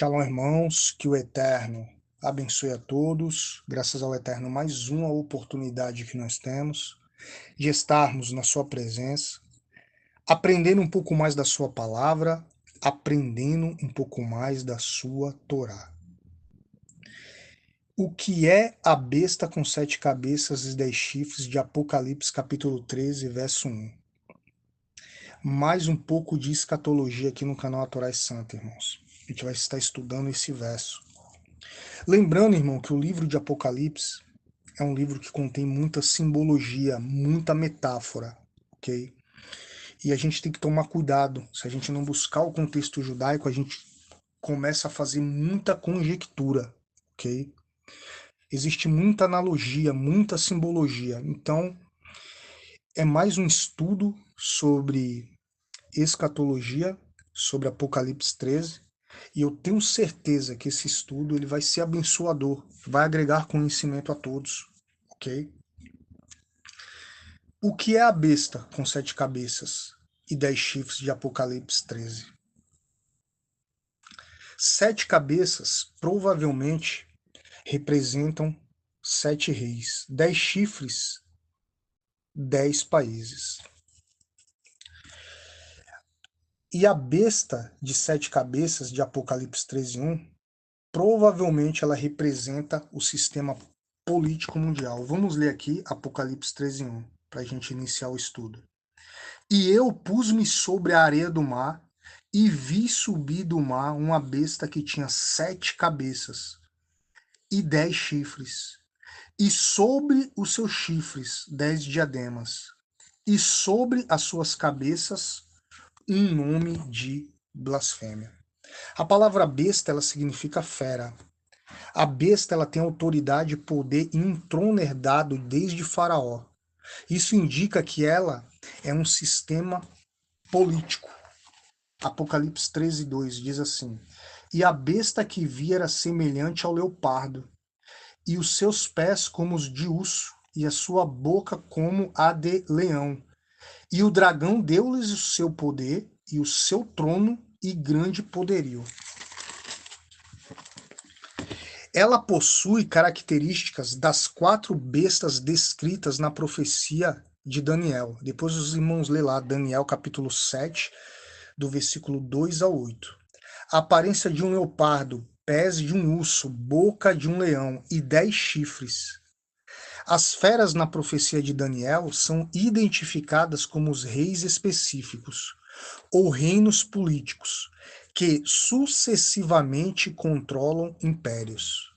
Shalom, irmãos, que o Eterno abençoe a todos. Graças ao Eterno, mais uma oportunidade que nós temos de estarmos na sua presença, aprendendo um pouco mais da sua palavra, aprendendo um pouco mais da sua Torá. O que é a besta com 7 cabeças e 10 chifres de Apocalipse capítulo 13, verso 1? Mais um pouco de escatologia aqui no canal A Torá é Santa, irmãos. A gente vai estar estudando esse verso. Lembrando, irmão, que o livro de Apocalipse é um livro que contém muita simbologia, muita metáfora, ok? E a gente tem que tomar cuidado. Se a gente não buscar o contexto judaico, a gente começa a fazer muita conjectura, ok? Existe muita analogia, muita simbologia. Então, é mais um estudo sobre escatologia, sobre Apocalipse 13, e eu tenho certeza que esse estudo ele vai ser abençoador, vai agregar conhecimento a todos, ok? O que é a besta com 7 cabeças e 10 chifres de Apocalipse 13? 7 cabeças provavelmente representam 7 reis, 10 chifres, 10 países. E a besta de 7 cabeças de Apocalipse 13:1, provavelmente ela representa o sistema político mundial. Vamos ler aqui Apocalipse 13:1, para a gente iniciar o estudo. E eu pus-me sobre a areia do mar, e vi subir do mar uma besta que tinha 7 cabeças e 10 chifres, e sobre os seus chifres 10 diademas, e sobre as suas cabeças um nome de blasfêmia. A palavra besta, ela significa fera. A besta, ela tem autoridade, poder e um trono herdado desde Faraó. Isso indica que ela é um sistema político. Apocalipse 13:2 diz assim: E a besta que vi era semelhante ao leopardo, e os seus pés como os de urso, e a sua boca como a de leão. E o dragão deu-lhes o seu poder, e o seu trono, e grande poderio. Ela possui características das 4 bestas descritas na profecia de Daniel. Depois os irmãos lê lá, Daniel capítulo 7, do versículo 2 ao 8. A aparência de um leopardo, pés de um urso, boca de um leão e 10 chifres. As feras na profecia de Daniel são identificadas como os reis específicos, ou reinos políticos, que sucessivamente controlam impérios.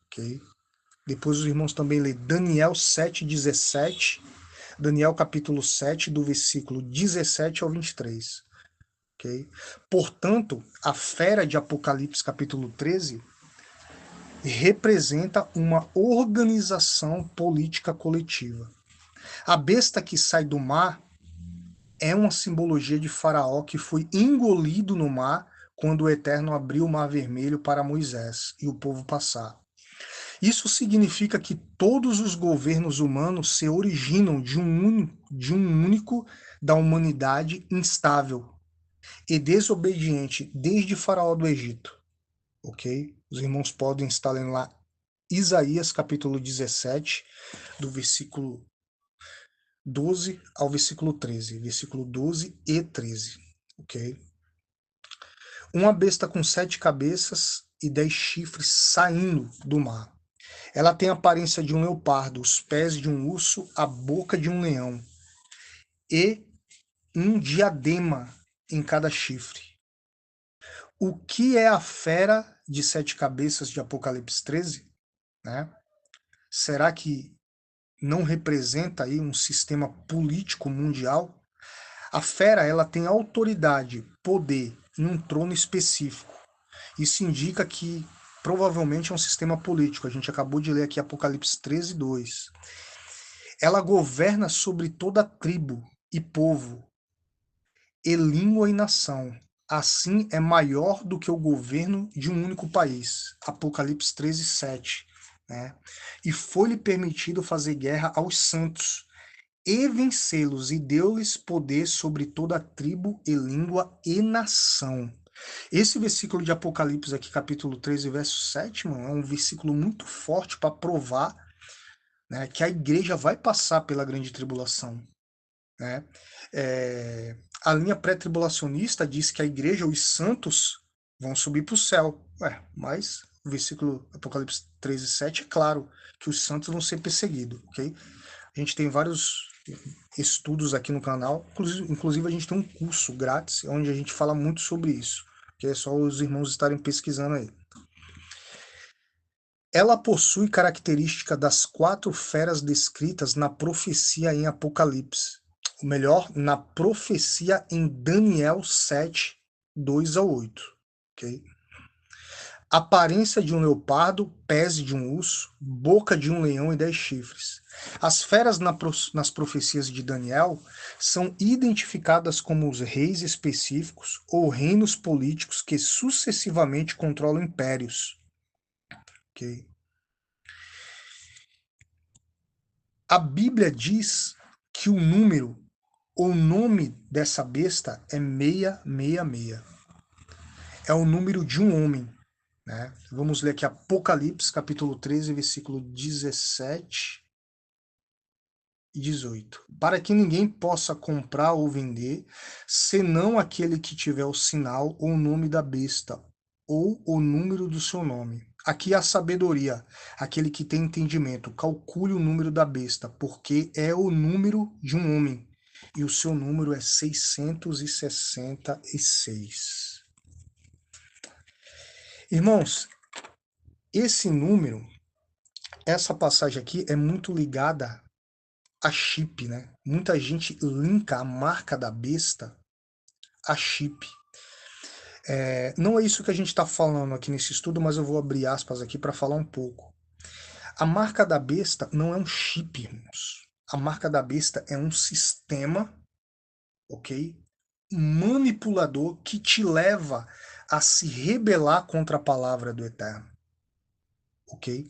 Okay? Depois os irmãos também lê Daniel 7:17, Daniel capítulo 7, do versículo 17 ao 23. Okay? Portanto, a fera de Apocalipse capítulo 13 representa uma organização política coletiva. A besta que sai do mar é uma simbologia de Faraó que foi engolido no mar quando o Eterno abriu o mar vermelho para Moisés e o povo passar. Isso significa que todos os governos humanos se originam de um único da humanidade instável e desobediente desde Faraó do Egito. Ok? Os irmãos podem estar lendo lá Isaías capítulo 17, do versículo 12 ao versículo 13. Versículo 12 e 13. Ok? Uma besta com 7 cabeças e 10 chifres saindo do mar. Ela tem a aparência de um leopardo, os pés de um urso, a boca de um leão e um diadema em cada chifre. O que é a fera de 7 cabeças de Apocalipse 13? Né? Será que não representa aí um sistema político mundial? A fera, ela tem autoridade, poder em um trono específico. Isso indica que provavelmente é um sistema político. A gente acabou de ler aqui Apocalipse 13:2. Ela governa sobre toda tribo e povo, e língua e nação. Assim é maior do que o governo de um único país. Apocalipse 13:7. Né? E foi-lhe permitido fazer guerra aos santos e vencê-los, e deu-lhes poder sobre toda tribo e língua e nação. Esse versículo de Apocalipse aqui, capítulo 13, verso 7, mano, é um versículo muito forte para provar, né, que a igreja vai passar pela grande tribulação, né? A linha pré-tribulacionista diz que a igreja, os santos, vão subir para o céu. Mas o versículo Apocalipse 13, 7 é claro que os santos vão ser perseguidos, ok? A gente tem vários estudos aqui no canal, inclusive a gente tem um curso grátis onde a gente fala muito sobre isso, que é só os irmãos estarem pesquisando aí. Ela possui característica das 4 feras descritas na profecia em Apocalipse. Ou melhor, na profecia em Daniel 7, 2 a 8. Okay? Aparência de um leopardo, pés de um urso, boca de um leão e 10 chifres. As feras nas profecias de Daniel são identificadas como os reis específicos ou reinos políticos que sucessivamente controlam impérios. Okay? A Bíblia diz que o número ou nome dessa besta é 666. É o número de um homem. Né? Vamos ler aqui Apocalipse, capítulo 13, versículo 17 e 18. Para que ninguém possa comprar ou vender, senão aquele que tiver o sinal ou o nome da besta, ou o número do seu nome. Aqui a sabedoria, aquele que tem entendimento, calcule o número da besta, porque é o número de um homem, e o seu número é 666. Irmãos, esse número, essa passagem aqui é muito ligada a chip, né? Muita gente linka a marca da besta a chip. Não é isso que a gente está falando aqui nesse estudo, mas eu vou abrir aspas aqui para falar um pouco. A marca da besta não é um chip, irmãos. A marca da besta é um sistema, ok? Manipulador que te leva a se rebelar contra a palavra do Eterno, ok?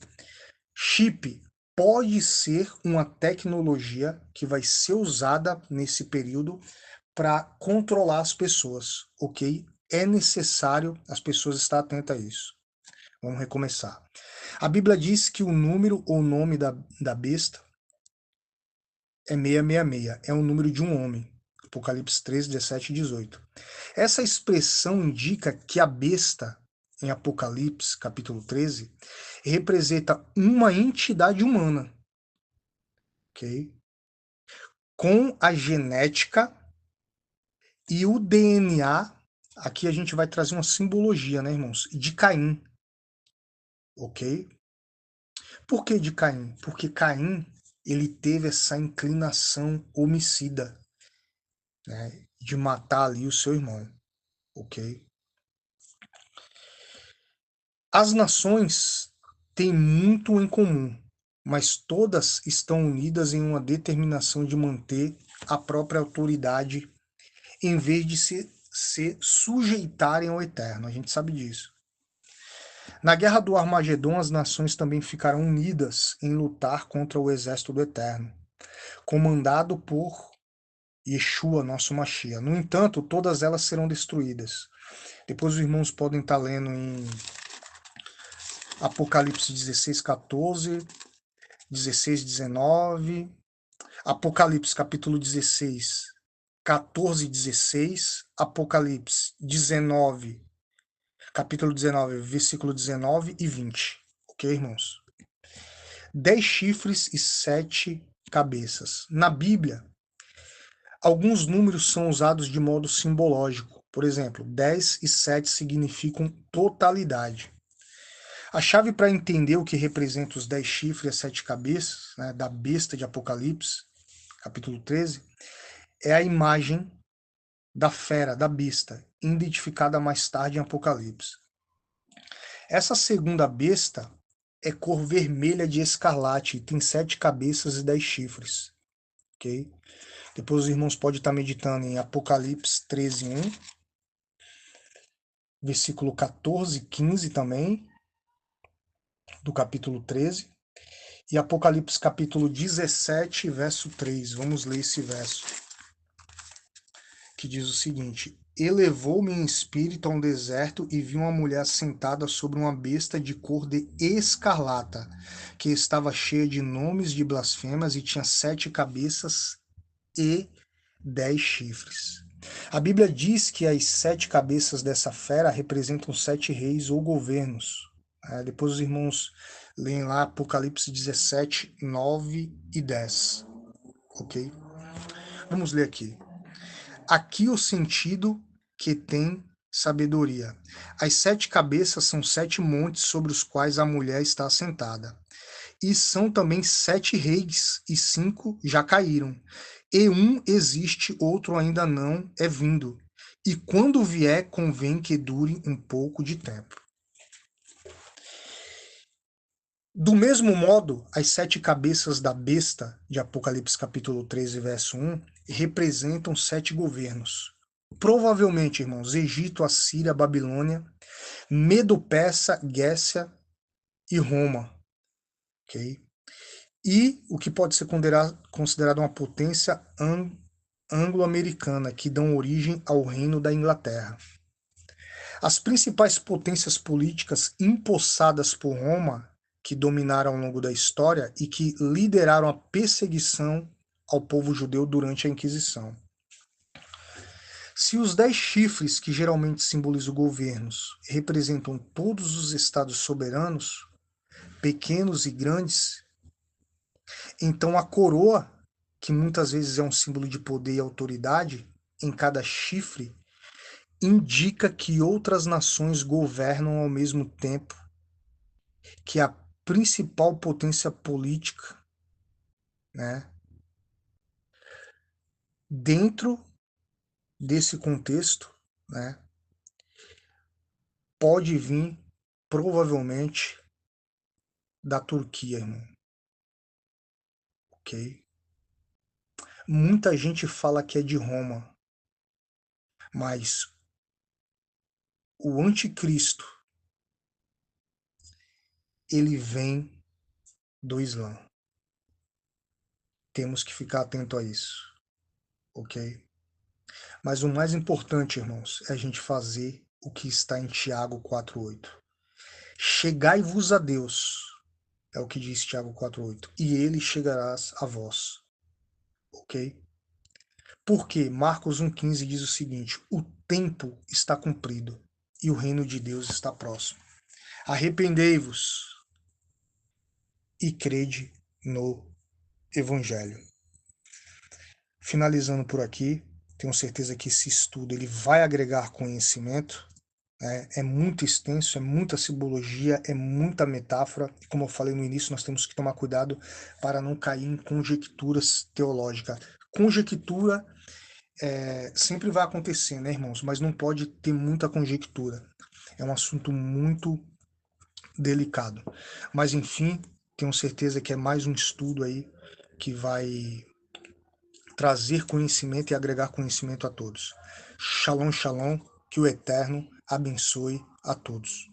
Chip pode ser uma tecnologia que vai ser usada nesse período para controlar as pessoas, ok? É necessário as pessoas estar atentas a isso. Vamos recomeçar. A Bíblia diz que o número ou nome da besta é 666, é o número de um homem. Apocalipse 13, 17 e 18. Essa expressão indica que a besta, em Apocalipse, capítulo 13, representa uma entidade humana, ok? Com a genética e o DNA, aqui a gente vai trazer uma simbologia, né, irmãos? De Caim, ok? Por que de Caim? Porque Caim, ele teve essa inclinação homicida, né, de matar ali o seu irmão, ok? As nações têm muito em comum, mas todas estão unidas em uma determinação de manter a própria autoridade em vez de se sujeitarem ao Eterno. A gente sabe disso. Na guerra do Armagedon, as nações também ficaram unidas em lutar contra o exército do Eterno, comandado por Yeshua, nosso Mashiach. No entanto, todas elas serão destruídas. Depois os irmãos podem estar lendo em Apocalipse 16, 14, 16, 19, Apocalipse capítulo 16, 14 e 16, Apocalipse 19, capítulo 19, versículo 19 e 20. Ok, irmãos? 10 chifres e 7 cabeças. Na Bíblia, alguns números são usados de modo simbológico. Por exemplo, 10 e 7 significam totalidade. A chave para entender o que representa os 10 chifres e as 7 cabeças, né, da besta de Apocalipse, capítulo 13, é a imagem da fera, da besta, identificada mais tarde em Apocalipse. Essa segunda besta é cor vermelha de escarlate e tem 7 cabeças e 10 chifres. Ok? Depois os irmãos podem estar meditando em Apocalipse 13, 1, versículo 14 e 15 também, do capítulo 13, e Apocalipse capítulo 17, verso 3. Vamos ler esse verso, que diz o seguinte: elevou-me em espírito a um deserto e vi uma mulher sentada sobre uma besta de cor de escarlata, que estava cheia de nomes de blasfemas e tinha 7 cabeças e 10 chifres. A Bíblia diz que as 7 cabeças dessa fera representam 7 reis ou governos. Depois os irmãos leem lá Apocalipse 17, 9 e 10. Ok? Vamos ler aqui. Aqui o sentido que tem sabedoria. As 7 cabeças são 7 montes sobre os quais a mulher está assentada. E são também 7 reis, e 5 já caíram. E um existe, outro ainda não é vindo. E quando vier, convém que dure um pouco de tempo. Do mesmo modo, as 7 cabeças da besta, de Apocalipse capítulo 13, verso 1, representam 7 governos. Provavelmente, irmãos, Egito, Assíria, Babilônia, Medo-Persa, Grécia e Roma. Okay? E o que pode ser considerado uma potência anglo-americana, que dão origem ao Reino da Inglaterra. As principais potências políticas empossadas por Roma, que dominaram ao longo da história e que lideraram a perseguição ao povo judeu durante a Inquisição. Se os 10 chifres, que geralmente simbolizam governos, representam todos os estados soberanos, pequenos e grandes, então a coroa, que muitas vezes é um símbolo de poder e autoridade, em cada chifre, indica que outras nações governam ao mesmo tempo que a principal potência política, né? Dentro desse contexto, né, pode vir provavelmente da Turquia, irmão. Ok? Muita gente fala que é de Roma, mas o anticristo, ele vem do Islã. Temos que ficar atento a isso, ok? Mas o mais importante, irmãos, é a gente fazer o que está em Tiago 4:8. Chegai-vos a Deus, é o que diz Tiago 4:8, e ele chegará a vós, ok? Porque Marcos 1,15 diz o seguinte: o tempo está cumprido e o reino de Deus está próximo. Arrependei-vos e crede no Evangelho. Finalizando por aqui, tenho certeza que esse estudo ele vai agregar conhecimento. É muito extenso, é muita simbologia, é muita metáfora. E como eu falei no início, nós temos que tomar cuidado para não cair em conjecturas teológicas. Conjectura sempre vai acontecer, né, irmãos? Mas não pode ter muita conjectura. É um assunto muito delicado. Mas enfim, tenho certeza que é mais um estudo aí que vai trazer conhecimento e agregar conhecimento a todos. Shalom, shalom, que o Eterno abençoe a todos.